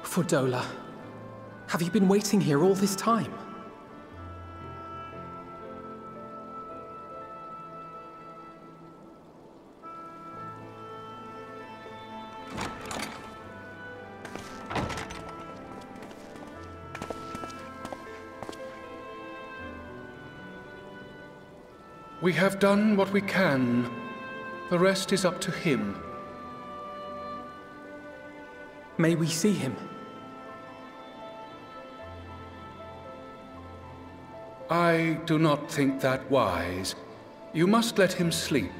Fordola, have you been waiting here all this time? We have done what we can. The rest is up to him. May we see him? I do not think that wise. You must let him sleep.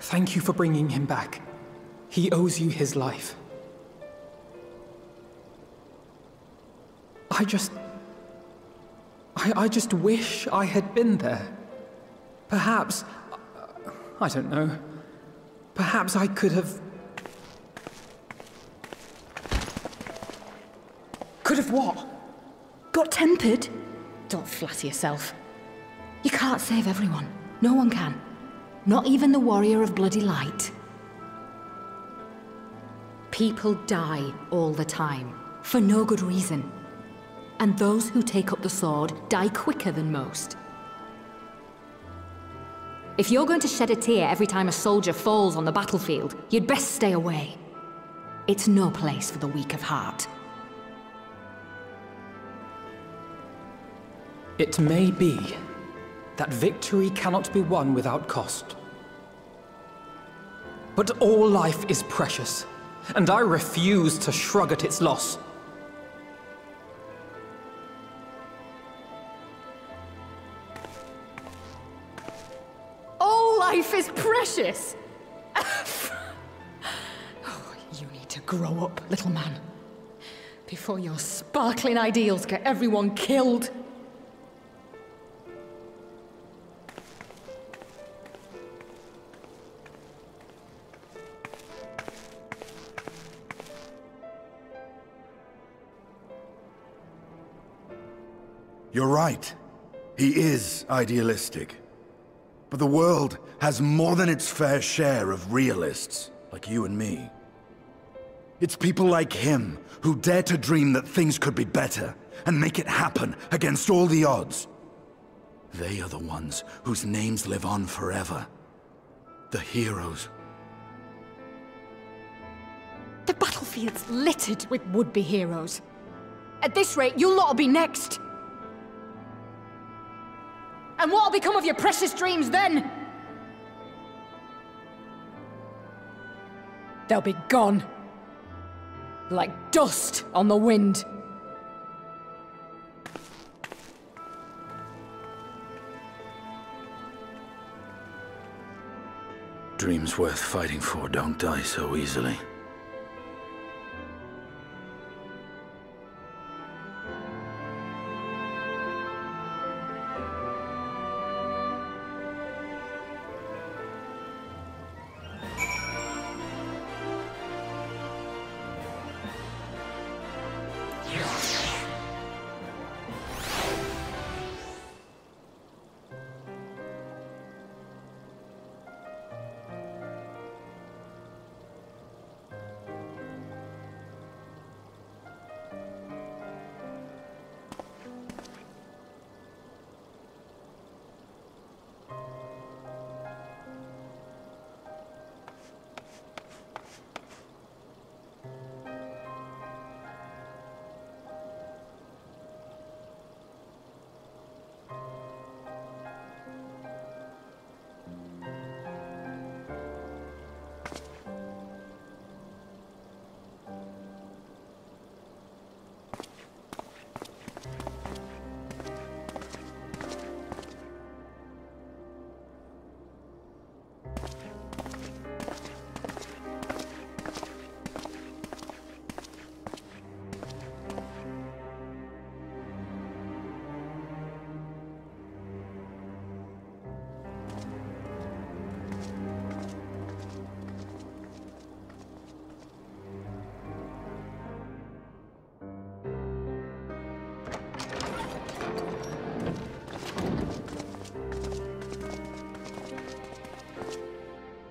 Thank you for bringing him back. He owes you his life. I just wish I had been there. Perhaps, I don't know, perhaps I could have... Could have what? Got tempered? Don't flatter yourself. You can't save everyone. No one can. Not even the warrior of bloody light. People die all the time, for no good reason. And those who take up the sword die quicker than most. If you're going to shed a tear every time a soldier falls on the battlefield, you'd best stay away. It's no place for the weak of heart. It may be that victory cannot be won without cost. But all life is precious, and I refuse to shrug at its loss. All life is precious! Oh, you need to grow up, little man. Before your sparkling ideals get everyone killed. You're right. He is idealistic. But the world has more than its fair share of realists, like you and me. It's people like him who dare to dream that things could be better, and make it happen against all the odds. They are the ones whose names live on forever. The heroes. The battlefield's littered with would-be heroes. At this rate, you lot'll be next. And what'll become of your precious dreams then? They'll be gone. Like dust on the wind. Dreams worth fighting for don't die so easily.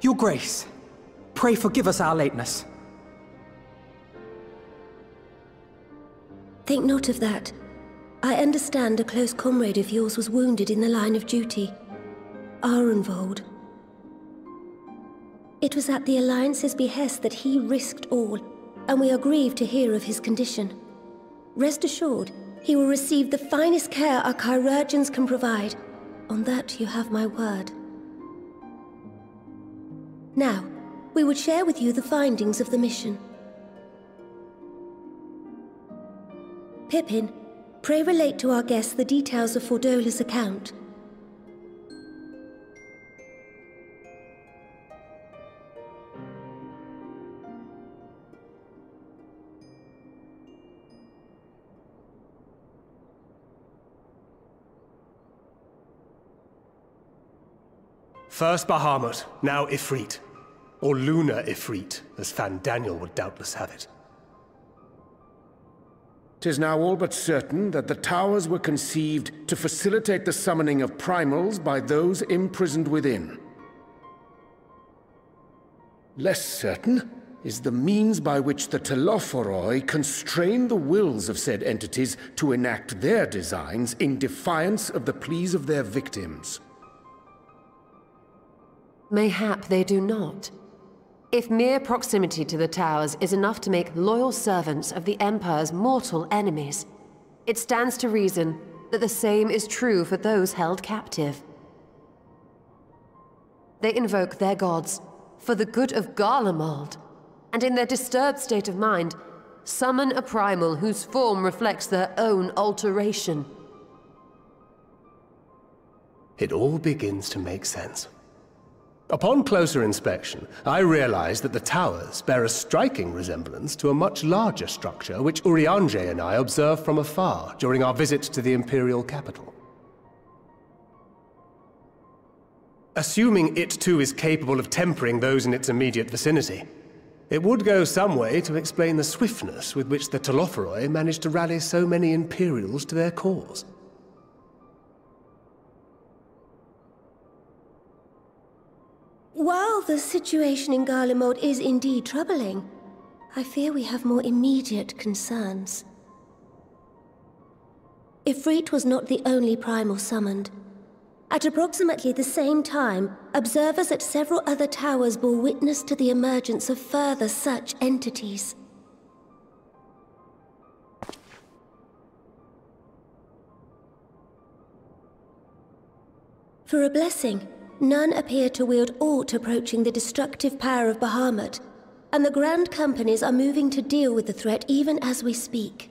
Your Grace, pray forgive us our lateness. Think not of that. I understand a close comrade of yours was wounded in the line of duty. Arenvold. It was at the Alliance's behest that he risked all, and we are grieved to hear of his condition. Rest assured, he will receive the finest care our chirurgeons can provide. On that you have my word. Now, we would share with you the findings of the mission. Pippin, pray relate to our guests the details of Fordola's account. First Bahamut, now Ifrit. Or Lunar Ifrit, as Fan Daniel would doubtless have it. 'Tis now all but certain that the towers were conceived to facilitate the summoning of primals by those imprisoned within. Less certain is the means by which the Telophoroi constrain the wills of said entities to enact their designs in defiance of the pleas of their victims. Mayhap they do not. If mere proximity to the towers is enough to make loyal servants of the Empire's mortal enemies, it stands to reason that the same is true for those held captive. They invoke their gods for the good of Garlemald, and in their disturbed state of mind, summon a primal whose form reflects their own alteration. It all begins to make sense. Upon closer inspection, I realized that the towers bear a striking resemblance to a much larger structure which Urianger and I observed from afar during our visit to the Imperial capital. Assuming it too is capable of tempering those in its immediate vicinity, it would go some way to explain the swiftness with which the Telophoroi managed to rally so many Imperials to their cause. While the situation in Garlemald is indeed troubling, I fear we have more immediate concerns. Ifrit was not the only primal summoned. At approximately the same time, observers at several other towers bore witness to the emergence of further such entities. For a blessing, none appear to wield aught approaching the destructive power of Bahamut, and the Grand Companies are moving to deal with the threat even as we speak.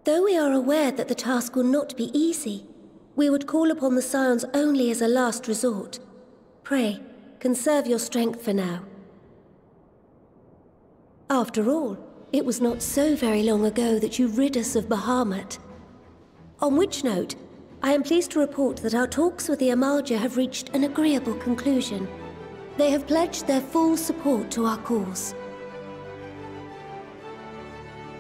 Though we are aware that the task will not be easy, we would call upon the Scions only as a last resort. Pray, conserve your strength for now. After all, it was not so very long ago that you rid us of Bahamut. On which note, I am pleased to report that our talks with the Amalja have reached an agreeable conclusion. They have pledged their full support to our cause.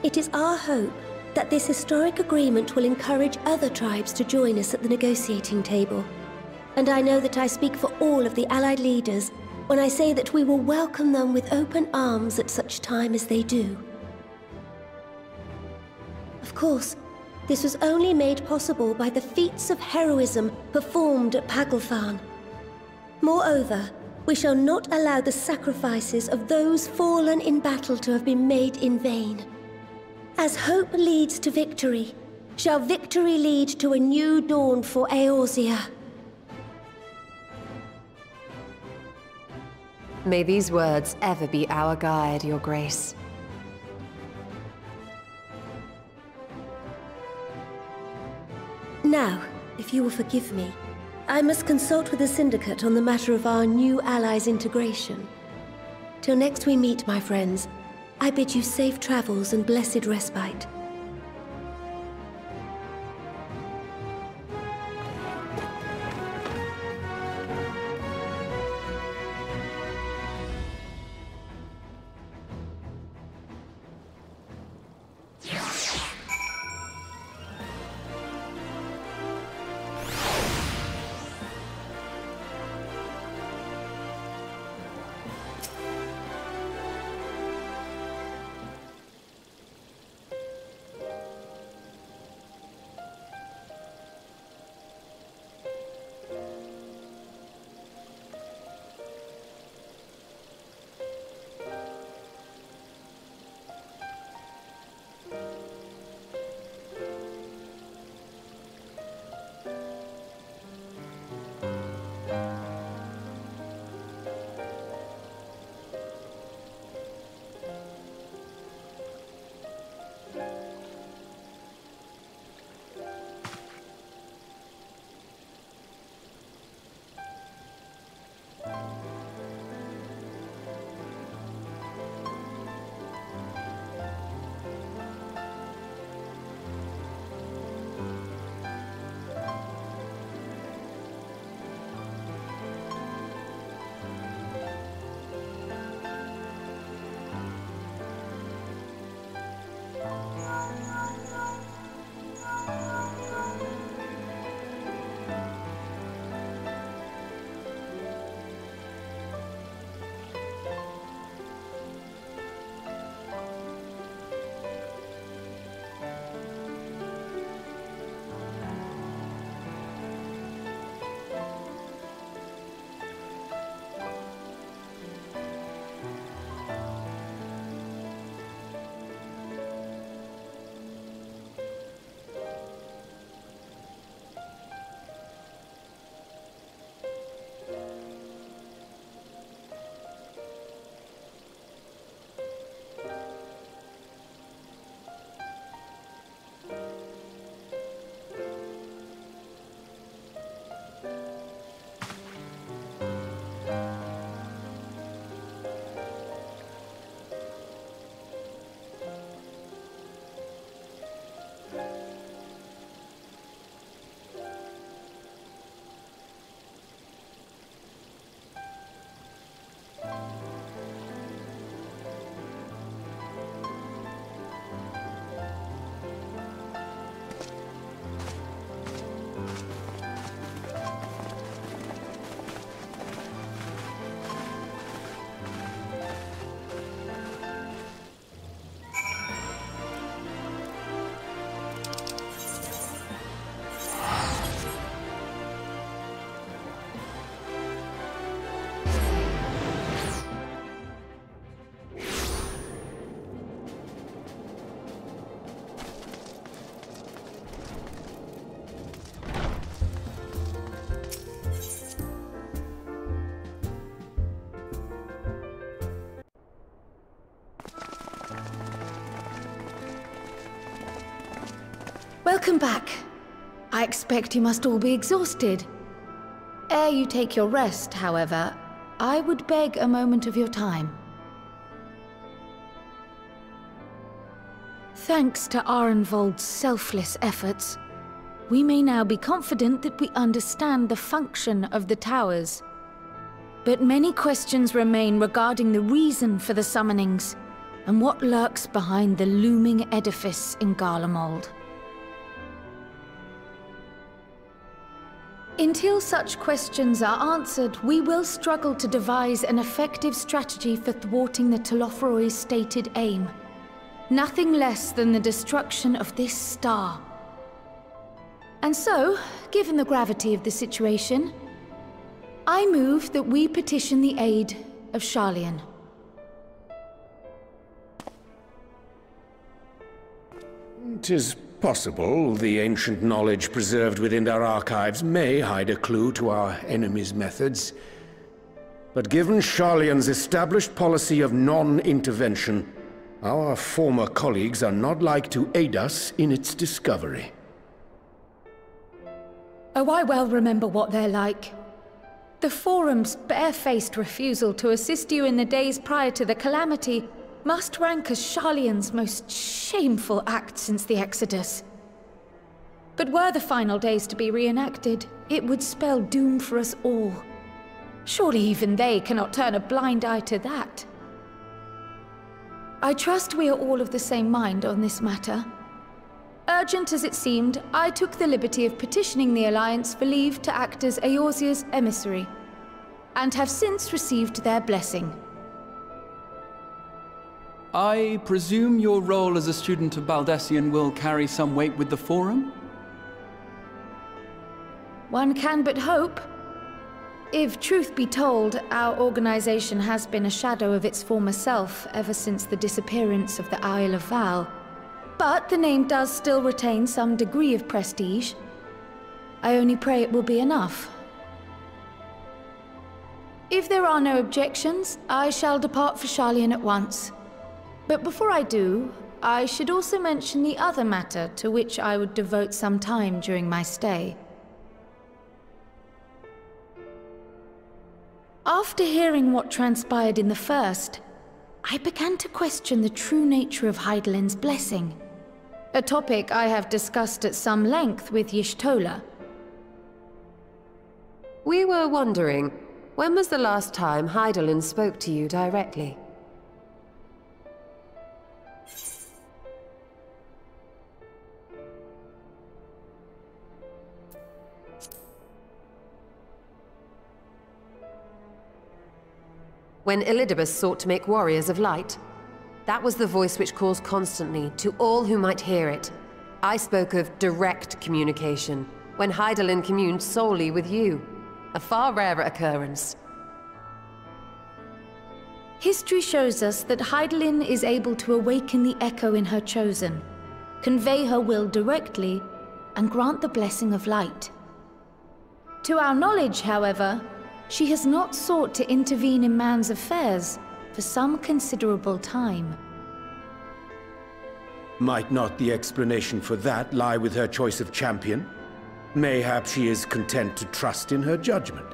It is our hope that this historic agreement will encourage other tribes to join us at the negotiating table. And I know that I speak for all of the Allied leaders when I say that we will welcome them with open arms at such time as they do. Of course, this was only made possible by the feats of heroism performed at Paglfan. Moreover, we shall not allow the sacrifices of those fallen in battle to have been made in vain. As hope leads to victory, shall victory lead to a new dawn for Eorzea. May these words ever be our guide, Your Grace. Now, if you will forgive me, I must consult with the Syndicate on the matter of our new allies' integration. Till next we meet, my friends, I bid you safe travels and blessed respite. Welcome back. I expect you must all be exhausted. Ere you take your rest, however, I would beg a moment of your time. Thanks to Arenvold's selfless efforts, we may now be confident that we understand the function of the towers. But many questions remain regarding the reason for the summonings, and what lurks behind the looming edifice in Garlemald. Until such questions are answered, we will struggle to devise an effective strategy for thwarting the Telophoroi's stated aim. Nothing less than the destruction of this star. And so, given the gravity of the situation, I move that we petition the aid of Sharlayan. 'Tis possible the ancient knowledge preserved within our archives may hide a clue to our enemy's methods. But given Sharlayan's established policy of non-intervention, our former colleagues are not like to aid us in its discovery. Oh, I well remember what they're like. The Forum's barefaced refusal to assist you in the days prior to the calamity must rank as Sharlayan's most shameful act since the Exodus. But were the final days to be reenacted, it would spell doom for us all. Surely even they cannot turn a blind eye to that. I trust we are all of the same mind on this matter. Urgent as it seemed, I took the liberty of petitioning the Alliance for leave to act as Eorzea's emissary, and have since received their blessing. I presume your role as a student of Baldessian will carry some weight with the Forum? One can but hope. If truth be told, our organization has been a shadow of its former self ever since the disappearance of the Isle of Val. But the name does still retain some degree of prestige. I only pray it will be enough. If there are no objections, I shall depart for Sharlayan at once. But before I do, I should also mention the other matter to which I would devote some time during my stay. After hearing what transpired in the first, I began to question the true nature of Hydaelyn's blessing, a topic I have discussed at some length with Y'shtola. We were wondering, when was the last time Hydaelyn spoke to you directly? When Elidibus sought to make warriors of light. That was the voice which calls constantly, to all who might hear it. I spoke of direct communication, when Hydaelyn communed solely with you. A far rarer occurrence. History shows us that Hydaelyn is able to awaken the echo in her chosen, convey her will directly, and grant the blessing of light. To our knowledge, however, she has not sought to intervene in man's affairs for some considerable time. Might not the explanation for that lie with her choice of champion? Mayhap she is content to trust in her judgment.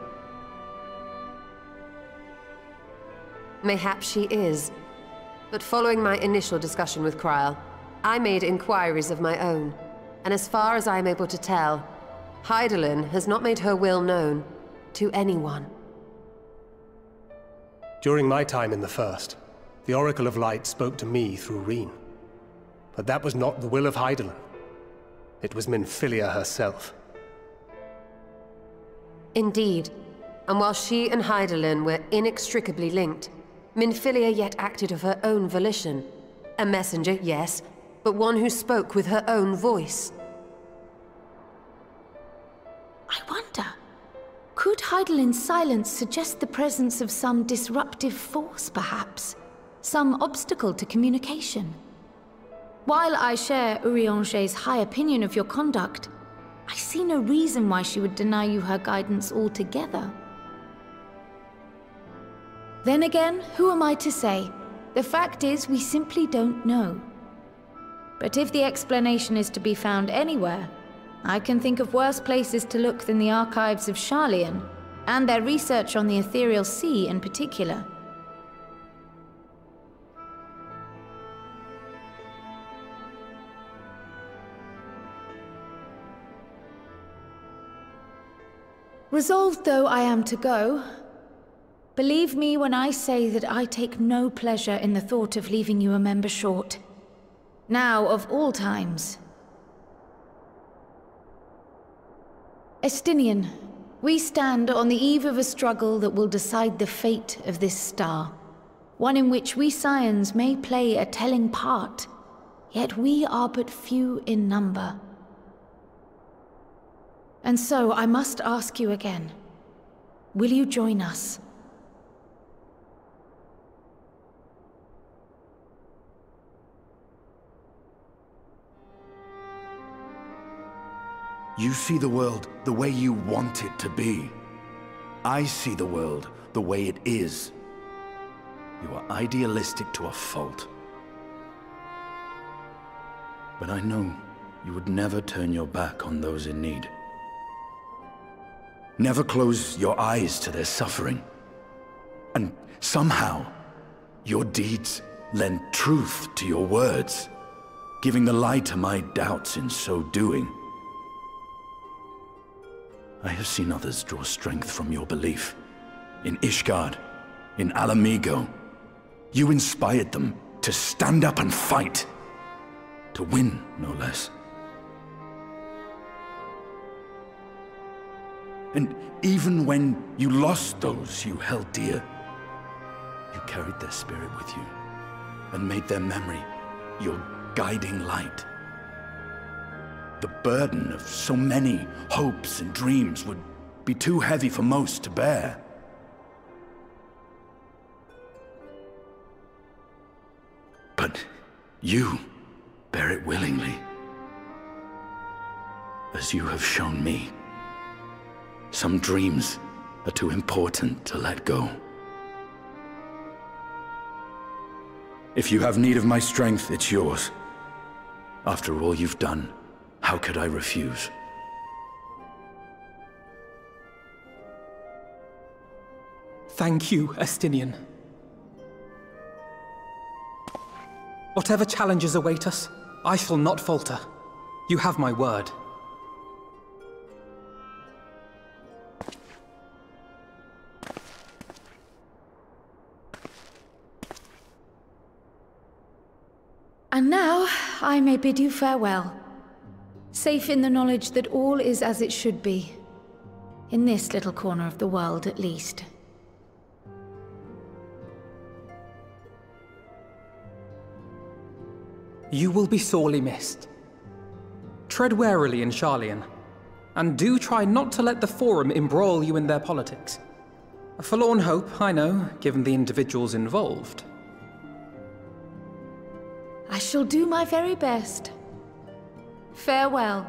Mayhap she is. But following my initial discussion with Kryl, I made inquiries of my own. And as far as I am able to tell, Hydaelyn has not made her will known to anyone. During my time in the First, the Oracle of Light spoke to me through Reen. But that was not the will of Hydaelyn. It was Minfilia herself. Indeed. And while she and Hydaelyn were inextricably linked, Minfilia yet acted of her own volition. A messenger, yes, but one who spoke with her own voice. I wonder, could Hydaelyn's silence suggest the presence of some disruptive force, perhaps? Some obstacle to communication? While I share Urianger's high opinion of your conduct, I see no reason why she would deny you her guidance altogether. Then again, who am I to say? The fact is, we simply don't know. But if the explanation is to be found anywhere, I can think of worse places to look than the archives of Sharlayan, and their research on the Ethereal Sea in particular. Resolved though I am to go, believe me when I say that I take no pleasure in the thought of leaving you a member short. Now, of all times. Estinian, we stand on the eve of a struggle that will decide the fate of this star. One in which we Scions may play a telling part, yet we are but few in number. And so I must ask you again, will you join us? You see the world the way you want it to be. I see the world the way it is. You are idealistic to a fault. But I know you would never turn your back on those in need. Never close your eyes to their suffering. And somehow, your deeds lend truth to your words, giving the lie to my doubts in so doing. I have seen others draw strength from your belief. In Ishgard, in Alamigo, you inspired them to stand up and fight. To win, no less. And even when you lost those you held dear, you carried their spirit with you and made their memory your guiding light. The burden of so many hopes and dreams would be too heavy for most to bear. But you bear it willingly, as you have shown me. Some dreams are too important to let go. If you have need of my strength, it's yours. After all you've done, how could I refuse? Thank you, Estinian. Whatever challenges await us, I shall not falter. You have my word. And now, I may bid you farewell. Safe in the knowledge that all is as it should be. In this little corner of the world, at least. You will be sorely missed. Tread warily in Sharlayan, and do try not to let the Forum embroil you in their politics. A forlorn hope, I know, given the individuals involved. I shall do my very best. Farewell.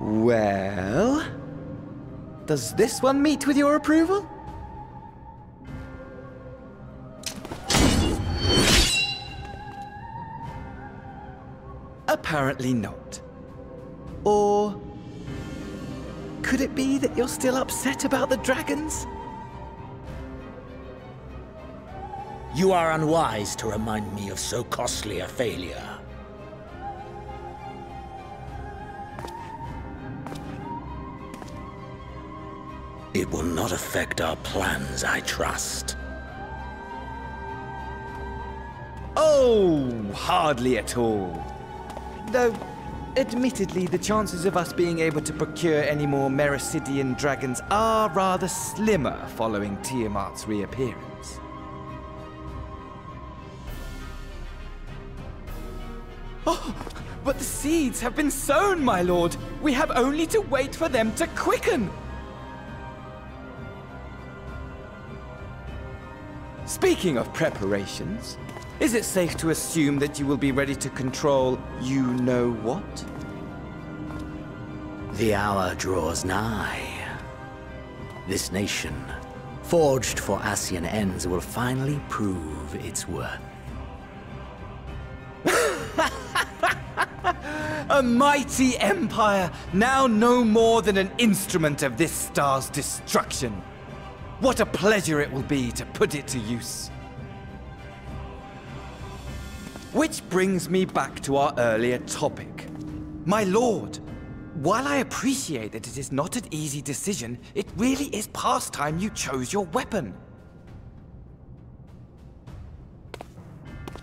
Well, does this one meet with your approval? Apparently not. Or could it be that you're still upset about the dragons? You are unwise to remind me of so costly a failure. It will not affect our plans, I trust. Oh, hardly at all. Though, admittedly, the chances of us being able to procure any more Mericidian dragons are rather slimmer following Tiamat's reappearance. Oh, but the seeds have been sown, my lord! We have only to wait for them to quicken! Speaking of preparations, is it safe to assume that you will be ready to control you-know-what? The hour draws nigh. This nation, forged for Ascian ends, will finally prove its worth. A mighty empire, now no more than an instrument of this star's destruction. What a pleasure it will be to put it to use. Which brings me back to our earlier topic. My lord, while I appreciate that it is not an easy decision, it really is past time you chose your weapon.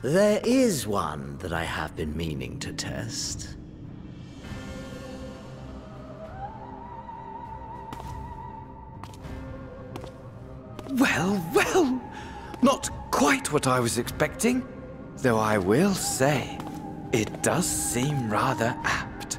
There is one that I have been meaning to test. Well, well, not quite what I was expecting. Though I will say, it does seem rather apt.